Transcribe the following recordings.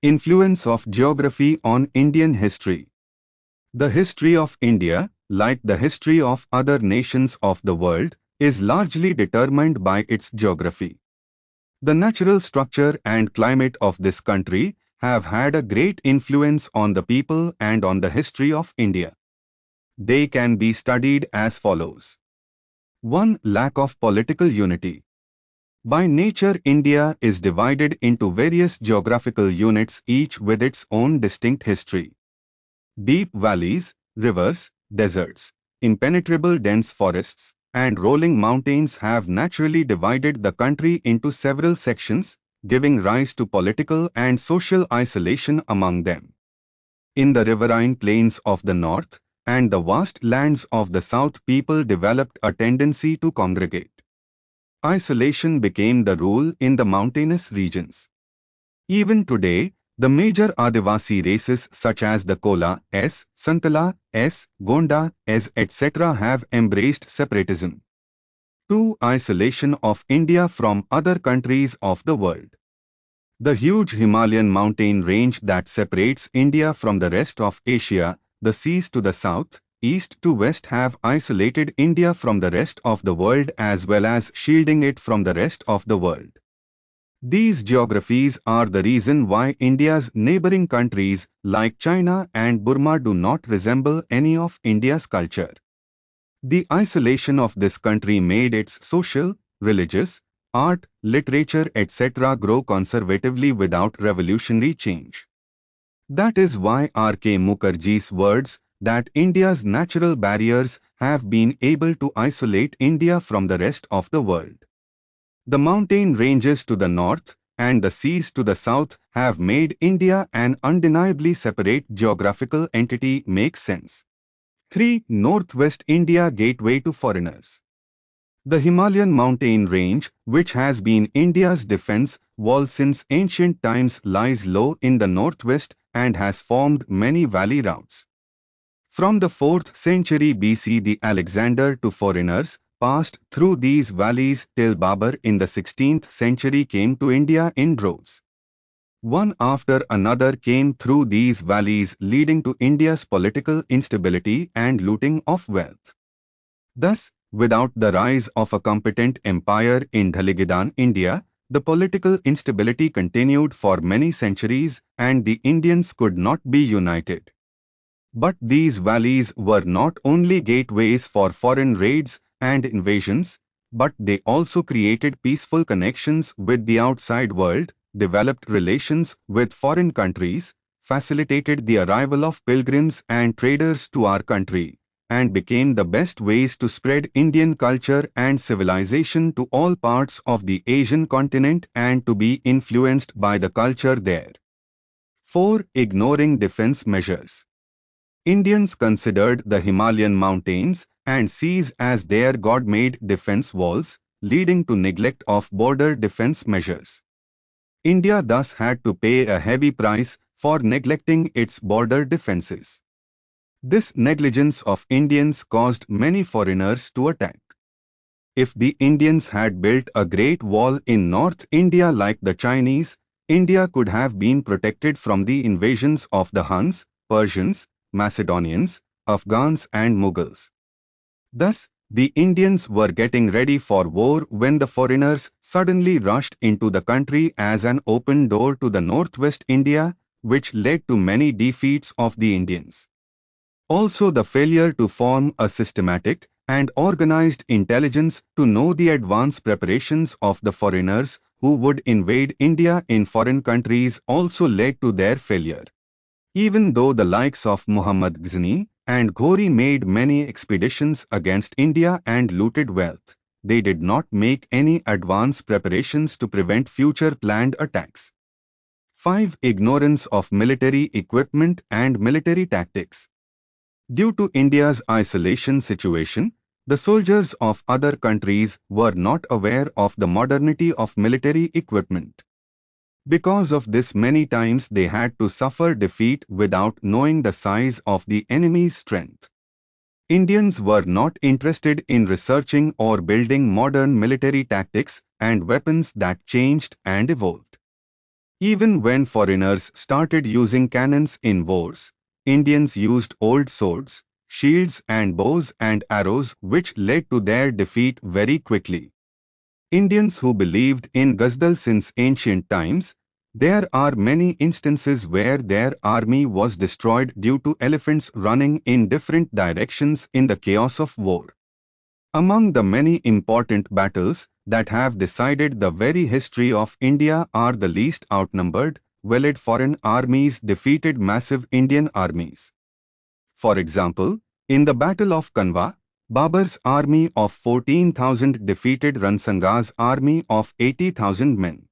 Influence of geography on Indian history. The history of India, like the history of other nations of the world, is largely determined by its geography. The natural structure and climate of this country have had a great influence on the people and on the history of India. They can be studied as follows. 1. Lack of political unity. By nature, India is divided into various geographical units, each with its own distinct history. Deep valleys, rivers, deserts, impenetrable dense forests, and rolling mountains have naturally divided the country into several sections, giving rise to political and social isolation among them. In the riverine plains of the north and the vast lands of the south, people developed a tendency to congregate. Isolation became the rule in the mountainous regions. Even today, the major Adivasi races such as the Kola, Santala, Gonda, etc. have embraced separatism. 2. Isolation of India from other countries of the world. The huge Himalayan mountain range that separates India from the rest of Asia, the seas to the south, east to west have isolated India from the rest of the world as well as shielding it from the rest of the world. These geographies are the reason why India's neighboring countries like China and Burma do not resemble any of India's culture. The isolation of this country made its social, religious, art, literature, etc. grow conservatively without revolutionary change. That is why R.K. Mukherjee's words that India's natural barriers have been able to isolate India from the rest of the world. The mountain ranges to the north and the seas to the south have made India an undeniably separate geographical entity make sense. 3. Northwest India gateway to foreigners. The Himalayan mountain range, which has been India's defense wall since ancient times, lies low in the northwest and has formed many valley routes. From the 4th century BC, the Alexander to foreigners passed through these valleys till Babur in the 16th century came to India in droves. One after another came through these valleys, leading to India's political instability and looting of wealth. Thus, without the rise of a competent empire in Dhaligidan, India, the political instability continued for many centuries and the Indians could not be united. But these valleys were not only gateways for foreign raids and invasions, but they also created peaceful connections with the outside world, developed relations with foreign countries, facilitated the arrival of pilgrims and traders to our country, and became the best ways to spread Indian culture and civilization to all parts of the Asian continent and to be influenced by the culture there. 4. Ignoring defense measures. Indians considered the Himalayan mountains and seas as their God-made defense walls, leading to neglect of border defense measures. India thus had to pay a heavy price for neglecting its border defenses. This negligence of Indians caused many foreigners to attack. If the Indians had built a great wall in North India like the Chinese, India could have been protected from the invasions of the Huns, Persians, Macedonians, Afghans and Mughals. Thus, the Indians were getting ready for war when the foreigners suddenly rushed into the country as an open door to the northwest India, which led to many defeats of the Indians. Also, the failure to form a systematic and organized intelligence to know the advance preparations of the foreigners who would invade India in foreign countries also led to their failure. Even though the likes of Muhammad Ghazni and Ghori made many expeditions against India and looted wealth, they did not make any advance preparations to prevent future planned attacks. 5. Ignorance of military equipment and military tactics. Due to India's isolation situation, the soldiers of other countries were not aware of the modernity of military equipment. Because of this, many times they had to suffer defeat without knowing the size of the enemy's strength. Indians were not interested in researching or building modern military tactics and weapons that changed and evolved. Even when foreigners started using cannons in wars, Indians used old swords, shields and bows and arrows, which led to their defeat very quickly. Indians who believed in Gazdal since ancient times, there are many instances where their army was destroyed due to elephants running in different directions in the chaos of war. Among the many important battles that have decided the very history of India are the least outnumbered, well-led foreign armies defeated massive Indian armies. For example, in the Battle of Kanwa, Babur's army of 14,000 defeated Ransanga's army of 80,000 men.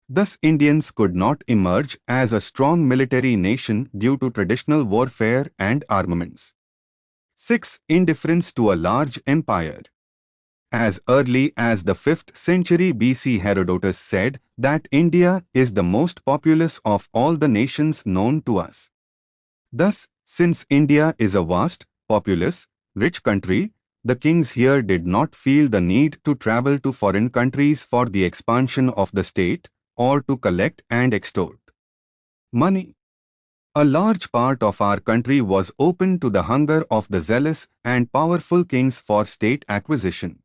Thus Indians could not emerge as a strong military nation due to traditional warfare and armaments. 6. Indifference to a large empire. As early as the 5th century BC, Herodotus said that India is the most populous of all the nations known to us. Thus, since India is a vast, populous, rich country, the kings here did not feel the need to travel to foreign countries for the expansion of the state or to collect and extort money. A large part of our country was open to the hunger of the zealous and powerful kings for state acquisition.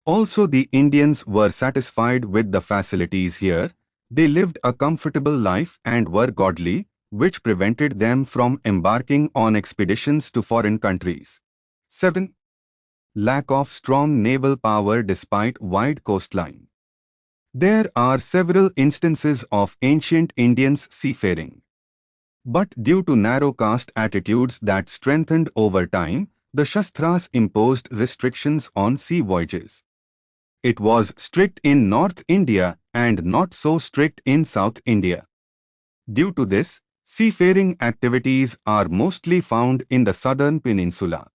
Also, the Indians were satisfied with the facilities here. They lived a comfortable life and were godly, which prevented them from embarking on expeditions to foreign countries. 7. Lack of strong naval power despite wide coastline. There are several instances of ancient Indians seafaring. But due to narrow caste attitudes that strengthened over time, the Shastras imposed restrictions on sea voyages. It was strict in North India and not so strict in South India. Due to this, seafaring activities are mostly found in the southern peninsula.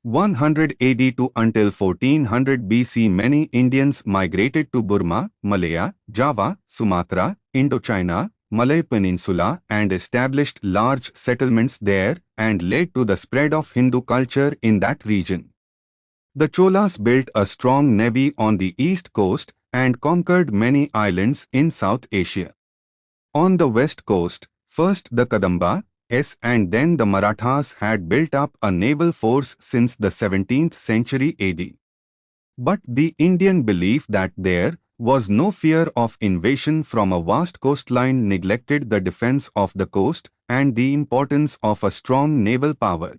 100 AD to until 1400 BC, many Indians migrated to Burma, Malaya, Java, Sumatra, Indochina, Malay Peninsula and established large settlements there and led to the spread of Hindu culture in that region. The Cholas built a strong navy on the east coast and conquered many islands in South Asia. On the west coast, first the Kadambas and then the Marathas had built up a naval force since the 17th century AD. But the Indian belief that there was no fear of invasion from a vast coastline neglected the defense of the coast and the importance of a strong naval power.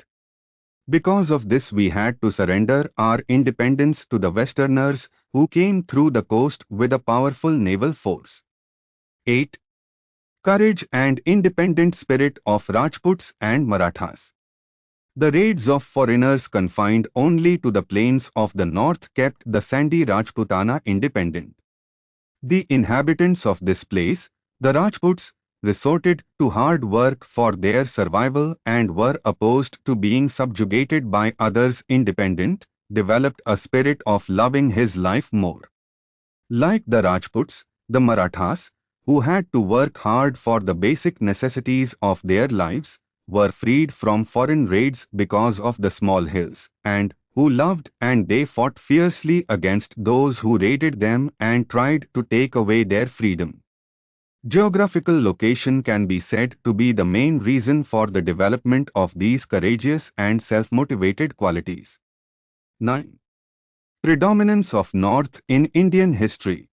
Because of this, we had to surrender our independence to the Westerners who came through the coast with a powerful naval force. 8. Courage and independent spirit of Rajputs and Marathas. The raids of foreigners confined only to the plains of the north kept the sandy Rajputana independent. The inhabitants of this place, the Rajputs, resorted to hard work for their survival and were opposed to being subjugated by others. Independent, developed a spirit of loving his life more. Like the Rajputs, the Marathas, who had to work hard for the basic necessities of their lives, were freed from foreign raids because of the small hills, and who loved and they fought fiercely against those who raided them and tried to take away their freedom. Geographical location can be said to be the main reason for the development of these courageous and self-motivated qualities. 9. Predominance of North in Indian history.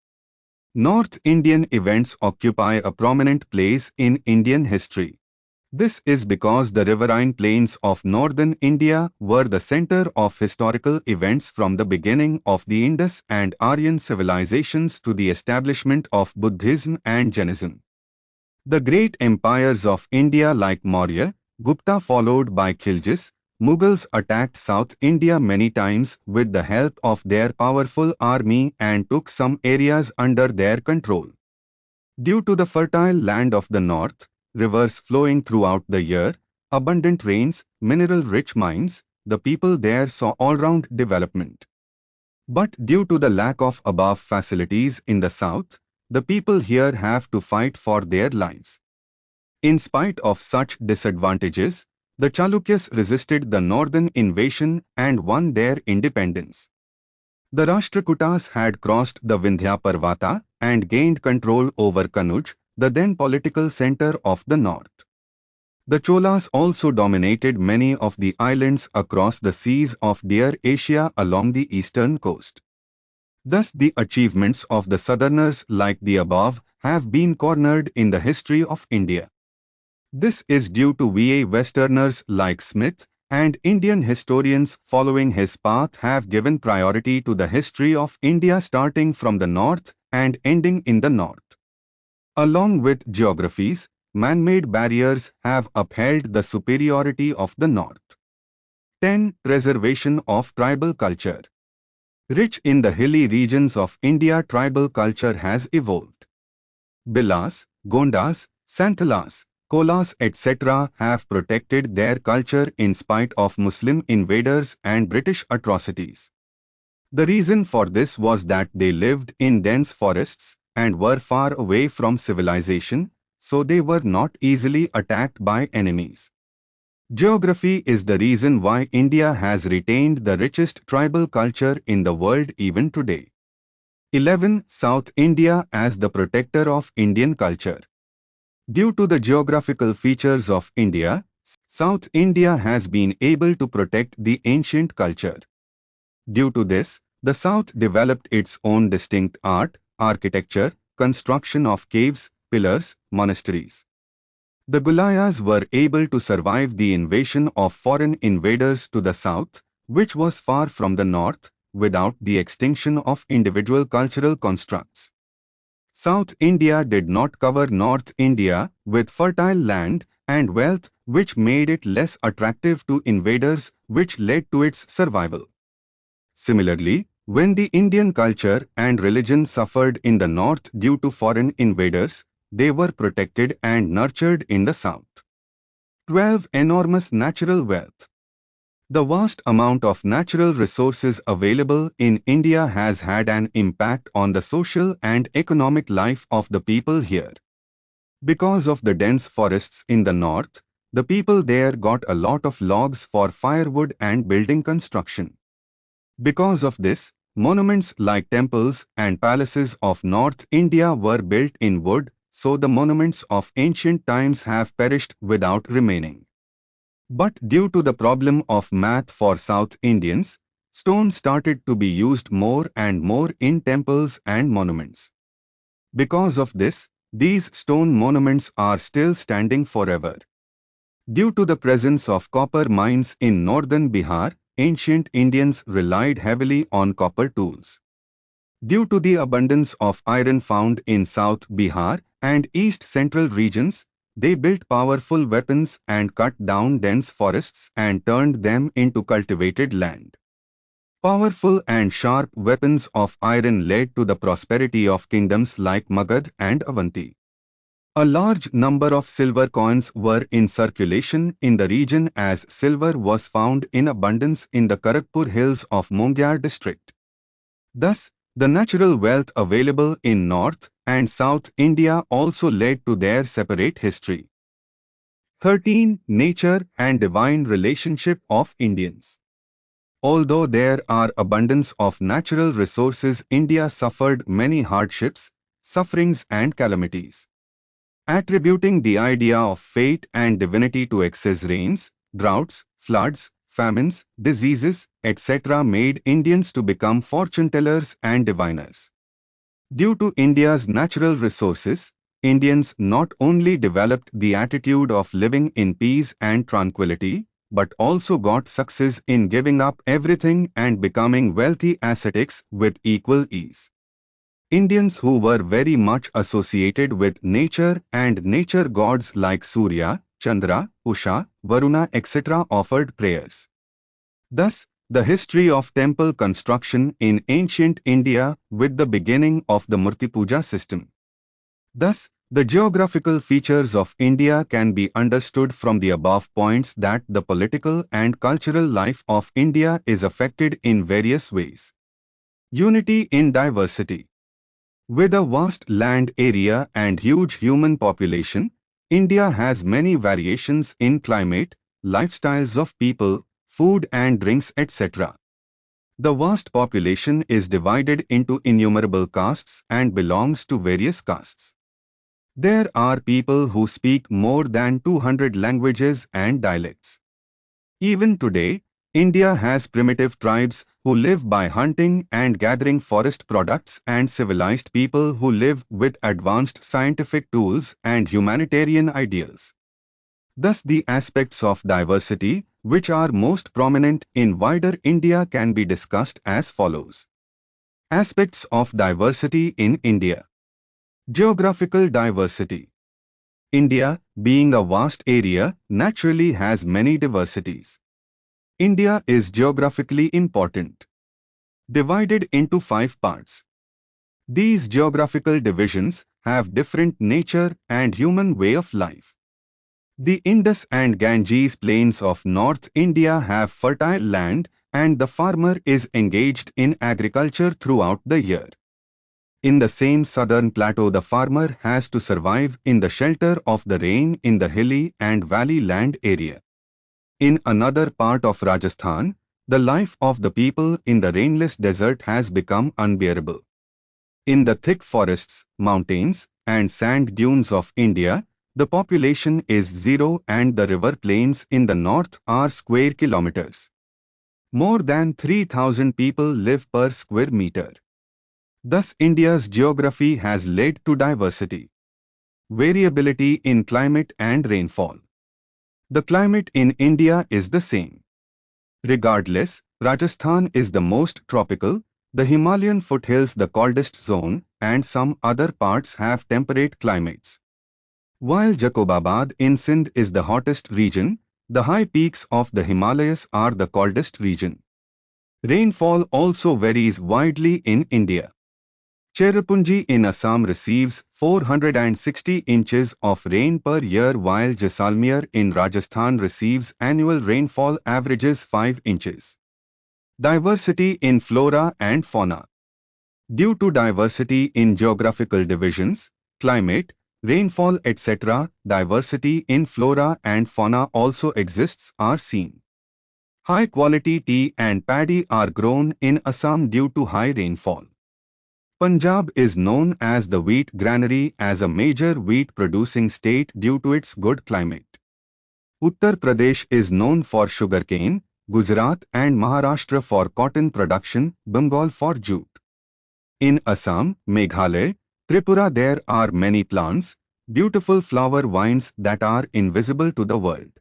North Indian events occupy a prominent place in Indian history. This is because the riverine plains of northern India were the center of historical events from the beginning of the Indus and Aryan civilizations to the establishment of Buddhism and Jainism. The great empires of India like Maurya, Gupta followed by Khiljis, Mughals attacked South India many times with the help of their powerful army and took some areas under their control. Due to the fertile land of the north, rivers flowing throughout the year, abundant rains, mineral-rich mines, the people there saw all-round development. But due to the lack of above facilities in the south, the people here have to fight for their lives. In spite of such disadvantages, the Chalukyas resisted the northern invasion and won their independence. The Rashtrakutas had crossed the Vindhya Parvata and gained control over Kanuj, the then political center of the north. The Cholas also dominated many of the islands across the seas of Dear Asia along the eastern coast. Thus the achievements of the southerners like the above have been cornered in the history of India. This is due to VA Westerners like Smith, and Indian historians following his path have given priority to the history of India starting from the north and ending in the north. Along with geographies, man-made barriers have upheld the superiority of the north. 10. Preservation of tribal culture. Rich in the hilly regions of India, tribal culture has evolved. Bilas, Gondas, Santalas, Kolas etc. have protected their culture in spite of Muslim invaders and British atrocities. The reason for this was that they lived in dense forests and were far away from civilization, so they were not easily attacked by enemies. Geography is the reason why India has retained the richest tribal culture in the world even today. 11. South India as the protector of Indian culture. Due to the geographical features of India, South India has been able to protect the ancient culture. Due to this, the South developed its own distinct art, architecture, construction of caves, pillars, monasteries. The Gulayas were able to survive the invasion of foreign invaders to the south, which was far from the north, without the extinction of individual cultural constructs. South India did not cover North India with fertile land and wealth, which made it less attractive to invaders, which led to its survival. Similarly, when the Indian culture and religion suffered in the north due to foreign invaders, they were protected and nurtured in the south. 12. Enormous natural wealth. The vast amount of natural resources available in India has had an impact on the social and economic life of the people here. Because of the dense forests in the north, the people there got a lot of logs for firewood and building construction. Because of this, monuments like temples and palaces of North India were built in wood, so the monuments of ancient times have perished without remaining. But due to the problem of math for South Indians, stone started to be used more and more in temples and monuments. Because of this, these stone monuments are still standing forever. Due to the presence of copper mines in northern Bihar, ancient Indians relied heavily on copper tools. Due to the abundance of iron found in South Bihar and East Central regions, they built powerful weapons and cut down dense forests and turned them into cultivated land. Powerful and sharp weapons of iron led to the prosperity of kingdoms like Magad and Avanti. A large number of silver coins were in circulation in the region as silver was found in abundance in the Kharagpur hills of Mongyar district. Thus, the natural wealth available in North and South India also led to their separate history. 13. Nature and divine relationship of Indians. Although there are abundance of natural resources, India suffered many hardships, sufferings and calamities. Attributing the idea of fate and divinity to excess rains, droughts, floods, famines, diseases, etc. made Indians to become fortune-tellers and diviners. Due to India's natural resources, Indians not only developed the attitude of living in peace and tranquility, but also got success in giving up everything and becoming wealthy ascetics with equal ease. Indians who were very much associated with nature and nature gods like Surya, Chandra, Usha, Varuna etc. offered prayers. Thus, the history of temple construction in ancient India with the beginning of the Murti Puja system. Thus, the geographical features of India can be understood from the above points that the political and cultural life of India is affected in various ways. Unity in diversity. With a vast land area and huge human population, India has many variations in climate, lifestyles of people, food and drinks etc. The vast population is divided into innumerable castes and belongs to various castes. There are people who speak more than 200 languages and dialects. Even today, India has primitive tribes who live by hunting and gathering forest products and civilized people who live with advanced scientific tools and humanitarian ideals. Thus, the aspects of diversity which are most prominent in wider India can be discussed as follows. Aspects of diversity in India. Geographical diversity. India, being a vast area, naturally has many diversities. India is geographically important, divided into 5 parts. These geographical divisions have different nature and human way of life. The Indus and Ganges plains of North India have fertile land and the farmer is engaged in agriculture throughout the year. In the same southern plateau, the farmer has to survive in the shelter of the rain in the hilly and valley land area. In another part of Rajasthan, the life of the people in the rainless desert has become unbearable. In the thick forests, mountains, and sand dunes of India, the population is zero and the river plains in the north are square kilometers. More than 3,000 people live per square meter. Thus, India's geography has led to diversity. Variability in climate and rainfall. The climate in India is the same. Regardless, Rajasthan is the most tropical, the Himalayan foothills the coldest zone, and some other parts have temperate climates. While Jacobabad in Sindh is the hottest region, the high peaks of the Himalayas are the coldest region. Rainfall also varies widely in India. Cherrapunji in Assam receives 460 inches of rain per year while Jaisalmer in Rajasthan receives annual rainfall averages 5 inches. Diversity in flora and fauna. Due to diversity in geographical divisions, climate, rainfall etc., diversity in flora and fauna also exists are seen. High quality tea and paddy are grown in Assam due to high rainfall. Punjab is known as the wheat granary as a major wheat producing state due to its good climate. Uttar Pradesh is known for sugarcane, Gujarat and Maharashtra for cotton production, Bengal for jute. In Assam, Meghalaya, Tripura there are many plants, beautiful flower vines that are invisible to the world.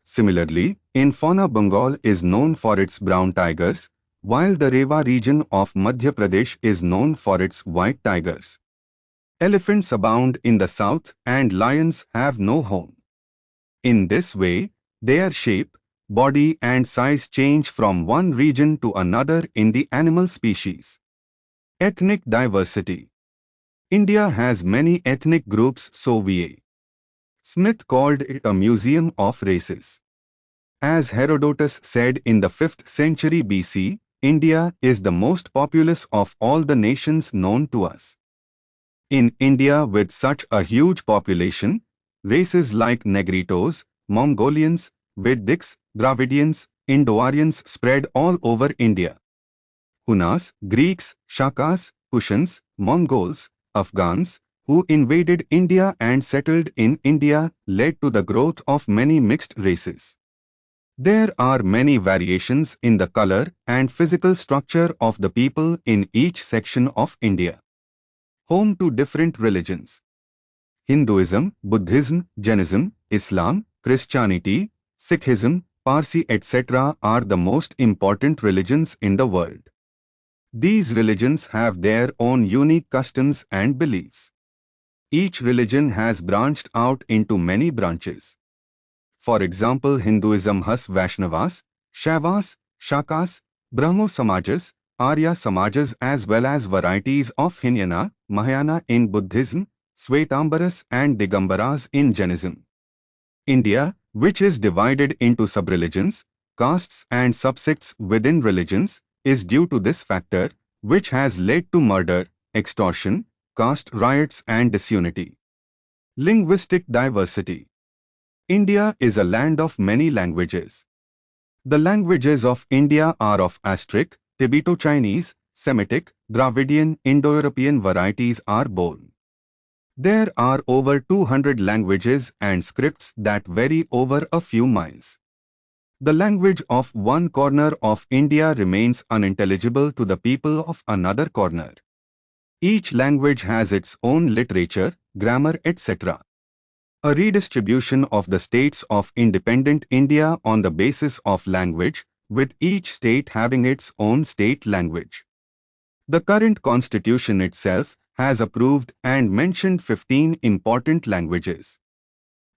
Similarly, in fauna Bengal is known for its brown tigers, while the Rewa region of Madhya Pradesh is known for its white tigers. Elephants abound in the south and lions have no home. In this way, their shape, body and size change from one region to another in the animal species. Ethnic diversity. India has many ethnic groups, so V.A. Smith called it a museum of races. As Herodotus said in the 5th century BC, India is the most populous of all the nations known to us. In India with such a huge population, races like Negritos, Mongolians, Vedics, Dravidians, Indo-Aryans spread all over India. Hunas, Greeks, Shakas, Kushans, Mongols, Afghans, who invaded India and settled in India, led to the growth of many mixed races. There are many variations in the color and physical structure of the people in each section of India. Home to different religions. Hinduism, Buddhism, Jainism, Islam, Christianity, Sikhism, Parsi etc. are the most important religions in the world. These religions have their own unique customs and beliefs. Each religion has branched out into many branches. For example, Hinduism has Vaishnavas, Shaivas, Shakas, Brahmo Samajas, Arya Samajas as well as varieties of Hinayana, Mahayana in Buddhism, Svetambaras and Digambaras in Jainism. India, which is divided into sub-religions, castes and subsects within religions, is due to this factor, which has led to murder, extortion, caste riots and disunity. Linguistic diversity. India is a land of many languages. The languages of India are of Astric, Tibeto-Chinese, Semitic, Dravidian, Indo-European varieties are born. There are over 200 languages and scripts that vary over a few miles. The language of one corner of India remains unintelligible to the people of another corner. Each language has its own literature, grammar, etc. A redistribution of the states of independent India on the basis of language, with each state having its own state language. The current constitution itself has approved and mentioned 15 important languages.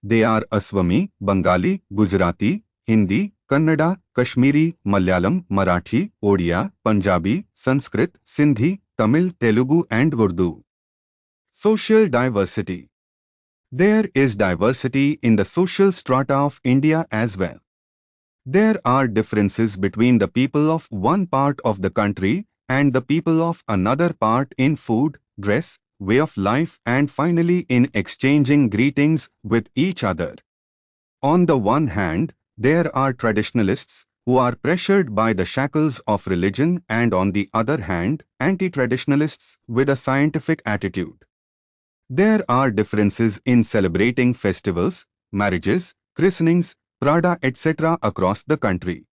They are Aswami, Bengali, Gujarati, Hindi, Kannada, Kashmiri, Malayalam, Marathi, Odia, Punjabi, Sanskrit, Sindhi, Tamil, Telugu and Urdu. Social diversity. There is diversity in the social strata of India as well. There are differences between the people of one part of the country and the people of another part in food, dress, way of life and finally in exchanging greetings with each other. On the one hand, there are traditionalists who are pressured by the shackles of religion and on the other hand, anti-traditionalists with a scientific attitude. There are differences in celebrating festivals, marriages, christenings, Prada, etc. across the country.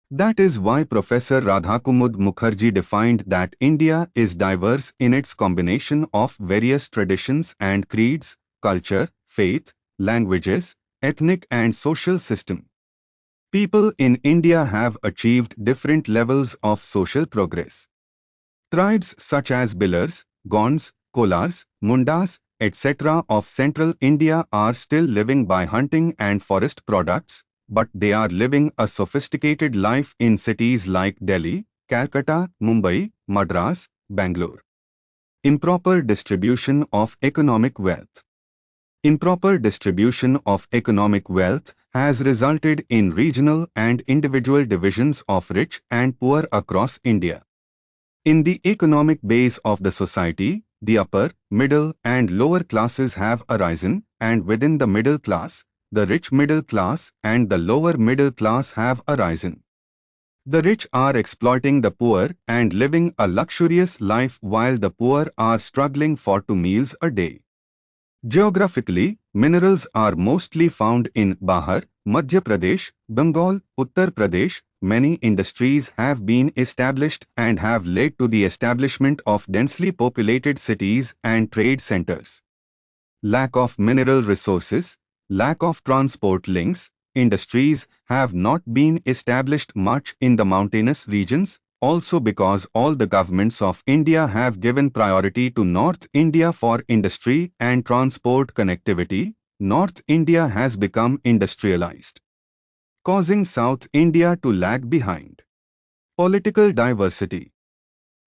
That is why Professor Radhakumud Mukherjee defined that India is diverse in its combination of various traditions and creeds, culture, faith, languages, ethnic and social system. People in India have achieved different levels of social progress. Tribes such as Billars, Gonds, Kolars, Mundas, etc. of central India are still living by hunting and forest products, but they are living a sophisticated life in cities like Delhi, Calcutta, Mumbai, Madras, Bangalore. Improper distribution of economic wealth. Improper distribution of economic wealth has resulted in regional and individual divisions of rich and poor across India. In the economic base of the society, the upper, middle and lower classes have arisen, and within the middle class, the rich middle class and the lower middle class have arisen. The rich are exploiting the poor and living a luxurious life while the poor are struggling for 2 meals a day. Geographically, minerals are mostly found in Bihar, Madhya Pradesh, Bengal, Uttar Pradesh. Many industries have been established and have led to the establishment of densely populated cities and trade centers. Lack of mineral resources, lack of transport links, industries have not been established much in the mountainous regions, also because all the governments of India have given priority to North India for industry and transport connectivity. North India has become industrialized, causing South India to lag behind. Political diversity.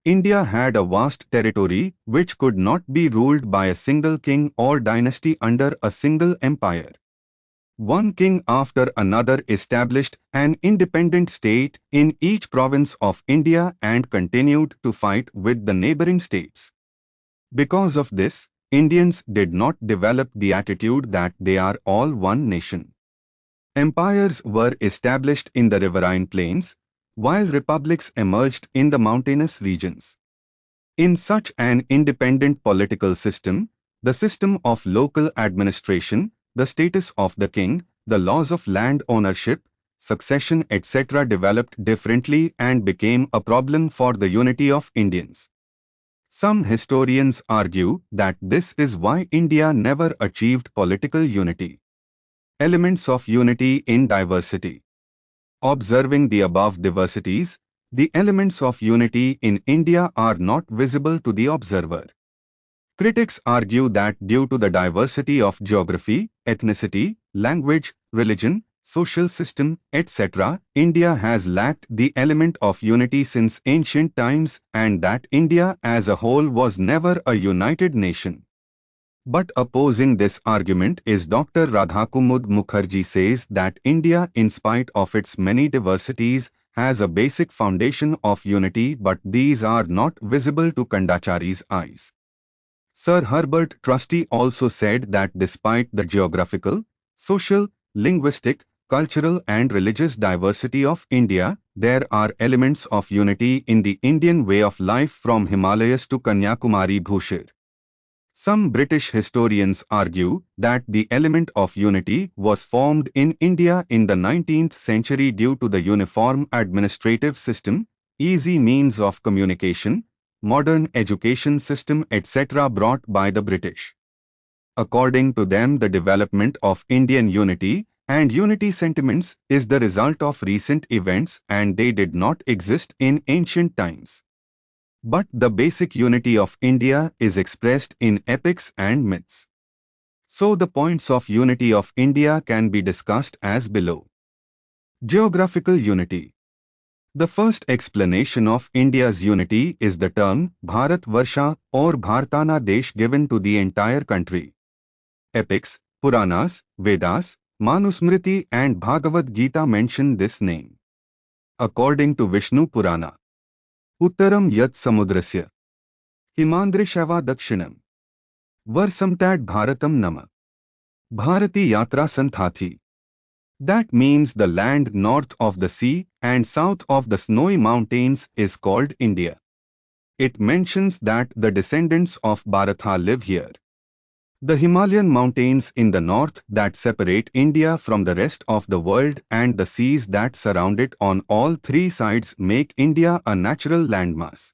India had a vast territory which could not be ruled by a single king or dynasty under a single empire. One king after another established an independent state in each province of India and continued to fight with the neighboring states. Because of this, Indians did not develop the attitude that they are all one nation. Empires were established in the riverine plains, while republics emerged in the mountainous regions. In such an independent political system, the system of local administration, the status of the king, the laws of land ownership, succession, etc. developed differently and became a problem for the unity of Indians. Some historians argue that this is why India never achieved political unity. Elements of unity in diversity. Observing the above diversities, the elements of unity in India are not visible to the observer. Critics argue that due to the diversity of geography, ethnicity, language, religion, social system, etc., India has lacked the element of unity since ancient times and that India as a whole was never a united nation. But opposing this argument is Dr. Radhakumud Mukherjee says that India, in spite of its many diversities, has a basic foundation of unity, but these are not visible to Kandachari's eyes. Sir Herbert Trusty also said that despite the geographical, social, linguistic, cultural and religious diversity of India, there are elements of unity in the Indian way of life from Himalayas to Kanyakumari Bhushir. Some British historians argue that the element of unity was formed in India in the 19th century due to the uniform administrative system, easy means of communication, modern education system etc. brought by the British. According to them, the development of Indian unity and unity sentiments is the result of recent events and they did not exist in ancient times. But the basic unity of India is expressed in epics and myths. So the points of unity of India can be discussed as below. Geographical unity. The first explanation of India's unity is the term Bharat Varsha or Bhartana Desh given to the entire country. Epics, Puranas, Vedas, Manusmriti and Bhagavad Gita mention this name. According to Vishnu Purana, Uttaram Yat Samudrasya Himandrishava Dakshinam Varsamtad Bharatam Nama Bharati Yatra Santhathi. That means the land north of the sea and south of the snowy mountains is called India. It mentions that the descendants of Bharatha live here. The Himalayan mountains in the north that separate India from the rest of the world and the seas that surround it on all three sides make India a natural landmass.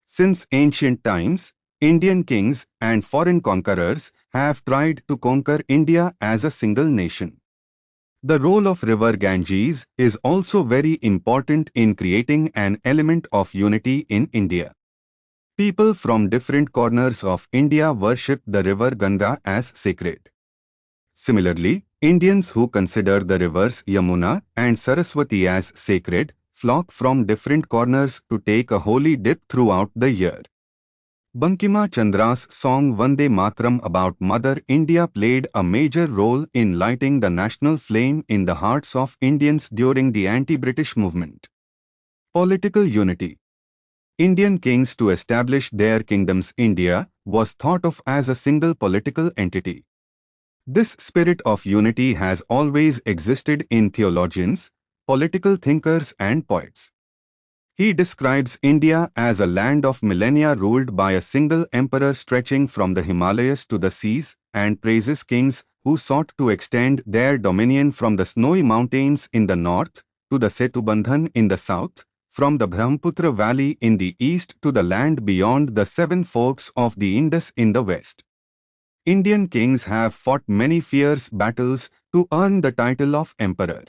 Since ancient times, Indian kings and foreign conquerors have tried to conquer India as a single nation. The role of river Ganges is also very important in creating an element of unity in India. People from different corners of India worship the river Ganga as sacred. Similarly, Indians who consider the rivers Yamuna and Saraswati as sacred flock from different corners to take a holy dip throughout the year. Bankima Chandra's song Vande Mataram about Mother India played a major role in lighting the national flame in the hearts of Indians during the anti-British movement. Political unity. Indian kings to establish their kingdoms India was thought of as a single political entity. This spirit of unity has always existed in theologians, political thinkers and poets. He describes India as a land of millennia ruled by a single emperor stretching from the Himalayas to the seas and praises kings who sought to extend their dominion from the snowy mountains in the north to the Setubandhan in the south, from the Brahmaputra valley in the east to the land beyond the seven forks of the Indus in the west. Indian kings have fought many fierce battles to earn the title of emperor.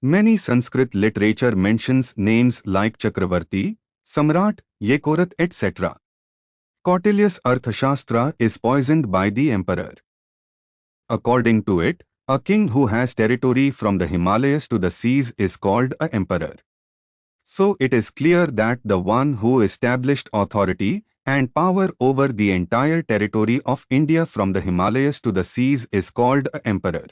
Many Sanskrit literature mentions names like Chakravarti, Samrat, Yekorat etc. Kautilya's Arthashastra is poisoned by the emperor. According to it, a king who has territory from the Himalayas to the seas is called an emperor. So it is clear that the one who established authority and power over the entire territory of India from the Himalayas to the seas is called an emperor.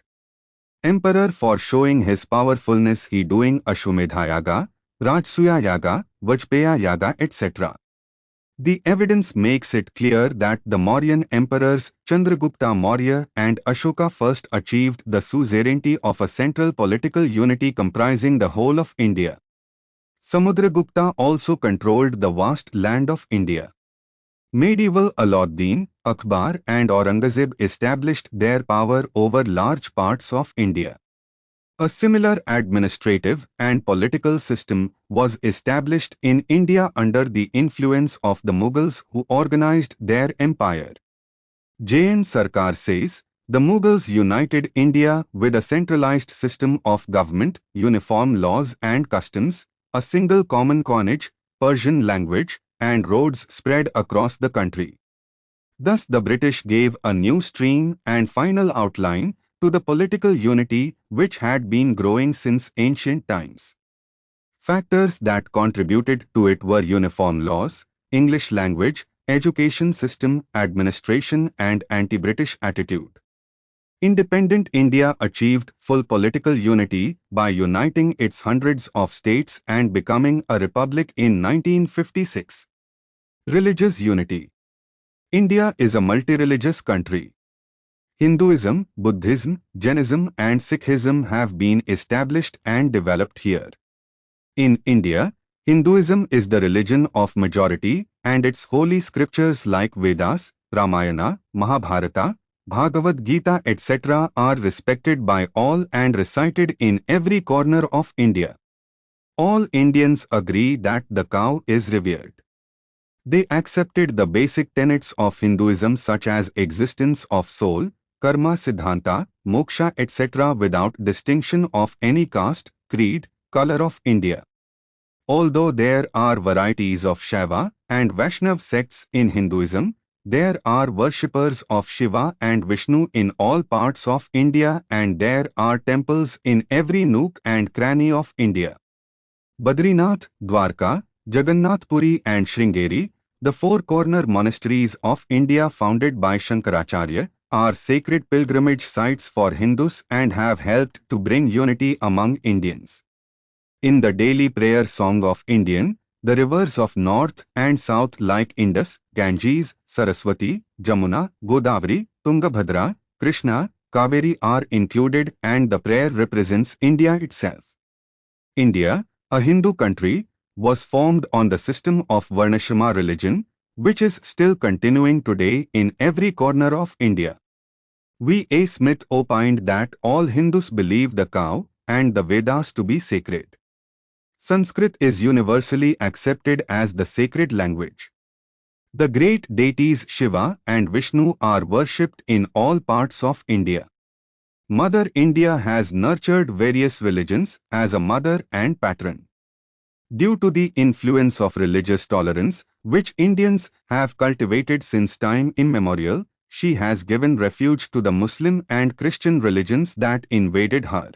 Emperor for showing his powerfulness he doing Ashwamedha Yaga, Rajsuya Yaga, Vajpaya Yaga etc. The evidence makes it clear that the Mauryan emperors Chandragupta Maurya and Ashoka first achieved the suzerainty of a central political unity comprising the whole of India. Samudragupta also controlled the vast land of India. Medieval Alauddin, Akbar and Aurangzeb established their power over large parts of India. A similar administrative and political system was established in India under the influence of the Mughals who organized their empire. J.N. Sarkar says, the Mughals united India with a centralized system of government, uniform laws and customs, a single common coinage, Persian language, and roads spread across the country. Thus the British gave a new stream and final outline to the political unity which had been growing since ancient times. Factors that contributed to it were uniform laws, English language, education system, administration and anti-British attitude. Independent India achieved full political unity by uniting its hundreds of states and becoming a republic in 1956. Religious unity. India is a multi-religious country. Hinduism, Buddhism, Jainism and Sikhism have been established and developed here. In India, Hinduism is the religion of majority and its holy scriptures like Vedas, Ramayana, Mahabharata, Bhagavad Gita etc. are respected by all and recited in every corner of India. All Indians agree that the cow is revered. They accepted the basic tenets of Hinduism such as existence of soul, karma siddhanta, moksha etc. without distinction of any caste, creed, color of India. Although there are varieties of Shaiva and Vaishnav sects in Hinduism, there are worshippers of Shiva and Vishnu in all parts of India and there are temples in every nook and cranny of India. Badrinath, Dwarka, Jagannath Puri and Sringeri, the four corner monasteries of India founded by Shankaracharya, are sacred pilgrimage sites for Hindus and have helped to bring unity among Indians. In the daily prayer song of Indian, the rivers of north and south like Indus, Ganges, Saraswati, Jamuna, Godavari, Tungabhadra, Krishna, Kaveri are included and the prayer represents India itself. India, a Hindu country, was formed on the system of Varnashrama religion, which is still continuing today in every corner of India. V. A. Smith opined that all Hindus believe the cow and the Vedas to be sacred. Sanskrit is universally accepted as the sacred language. The great deities Shiva and Vishnu are worshipped in all parts of India. Mother India has nurtured various religions as a mother and patron. Due to the influence of religious tolerance, which Indians have cultivated since time immemorial, she has given refuge to the Muslim and Christian religions that invaded her.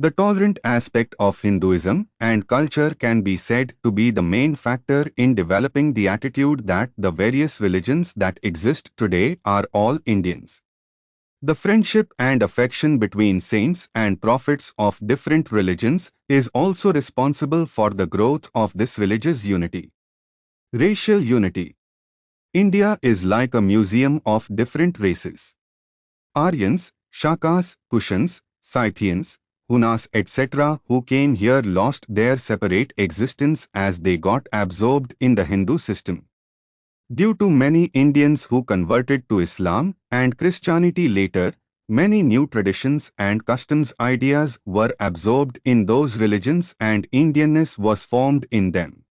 The tolerant aspect of Hinduism and culture can be said to be the main factor in developing the attitude that the various religions that exist today are all Indians. The friendship and affection between saints and prophets of different religions is also responsible for the growth of this religious unity. Racial unity. India is like a museum of different races. Aryans, Shakas, Kushans, Scythians, Hunas etc. who came here lost their separate existence as they got absorbed in the Hindu system. Due to many Indians who converted to Islam and Christianity later, many new traditions and customs ideas were absorbed in those religions and Indianness was formed in them.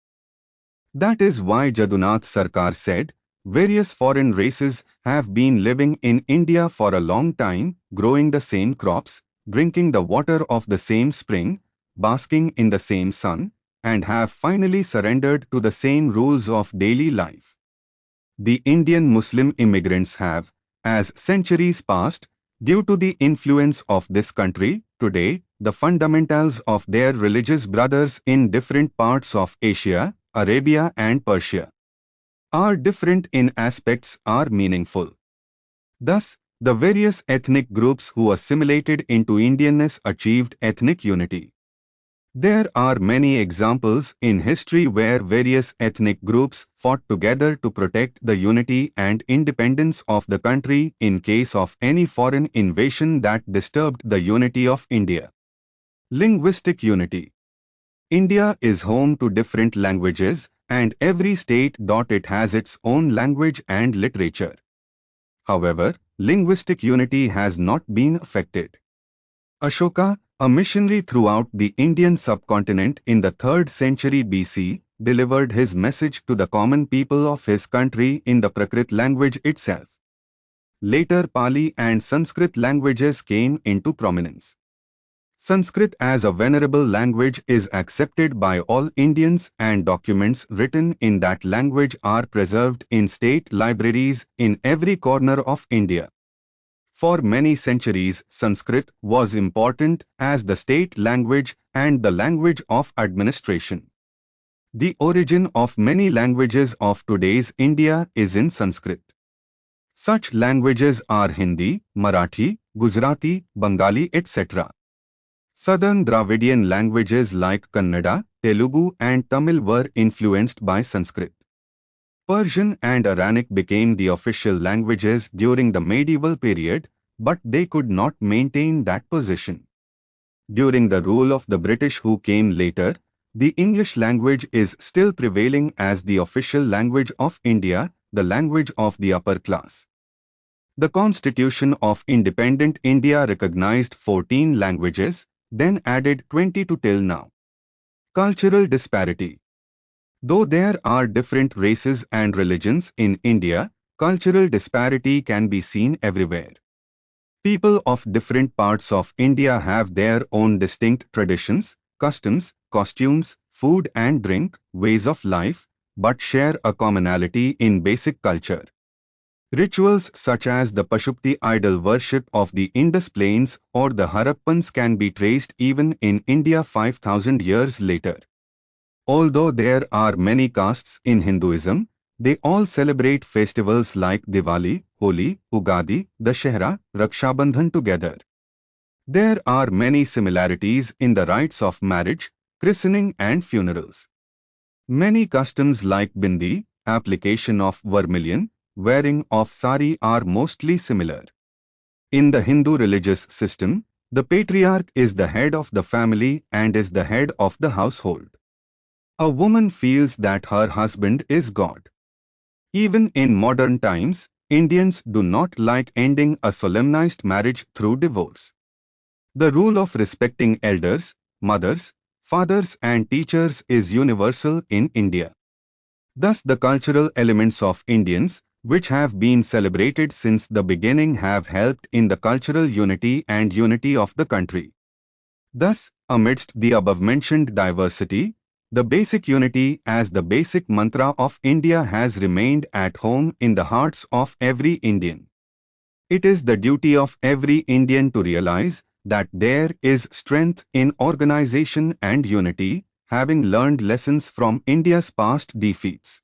That is why Jadunath Sarkar said, various foreign races have been living in India for a long time, growing the same crops, drinking the water of the same spring, basking in the same sun, and have finally surrendered to the same rules of daily life. The Indian Muslim immigrants have, as centuries passed, due to the influence of this country, today, the fundamentals of their religious brothers in different parts of Asia, Arabia and Persia are different in aspects are meaningful. Thus, the various ethnic groups who assimilated into Indianness achieved ethnic unity. There are many examples in history where various ethnic groups fought together to protect the unity and independence of the country in case of any foreign invasion that disturbed the unity of India. Linguistic unity. India is home to different languages and every state it has its own language and literature. However, linguistic unity has not been affected. Ashoka, a missionary throughout the Indian subcontinent in the 3rd century BC, delivered his message to the common people of his country in the Prakrit language itself. Later Pali and Sanskrit languages came into prominence. Sanskrit as a venerable language is accepted by all Indians and documents written in that language are preserved in state libraries in every corner of India. For many centuries, Sanskrit was important as the state language and the language of administration. The origin of many languages of today's India is in Sanskrit. Such languages are Hindi, Marathi, Gujarati, Bengali, etc. Southern Dravidian languages like Kannada, Telugu and Tamil were influenced by Sanskrit. Persian and Iranic became the official languages during the medieval period, but they could not maintain that position. During the rule of the British who came later, the English language is still prevailing as the official language of India, the language of the upper class. The Constitution of Independent India recognized 14 languages, then added 22 till now. Cultural disparity. Though there are different races and religions in India, cultural disparity can be seen everywhere. People of different parts of India have their own distinct traditions, customs, costumes, food and drink, ways of life, but share a commonality in basic culture. Rituals such as the Pashupti idol worship of the Indus Plains or the Harappans can be traced even in India 5000 years later. Although there are many castes in Hinduism, they all celebrate festivals like Diwali, Holi, Ugadi, Dashehra, Raksha Bandhan together. There are many similarities in the rites of marriage, christening and funerals. Many customs like bindi, application of vermilion, wearing of sari are mostly similar. In the Hindu religious system, the patriarch is the head of the family and is the head of the household. A woman feels that her husband is God. Even in modern times, Indians do not like ending a solemnized marriage through divorce. The rule of respecting elders, mothers, fathers and teachers is universal in India. Thus the cultural elements of Indians, which have been celebrated since the beginning, have helped in the cultural unity and unity of the country. Thus, amidst the above-mentioned diversity, the basic unity as the basic mantra of India has remained at home in the hearts of every Indian. It is the duty of every Indian to realize that there is strength in organization and unity, having learned lessons from India's past defeats.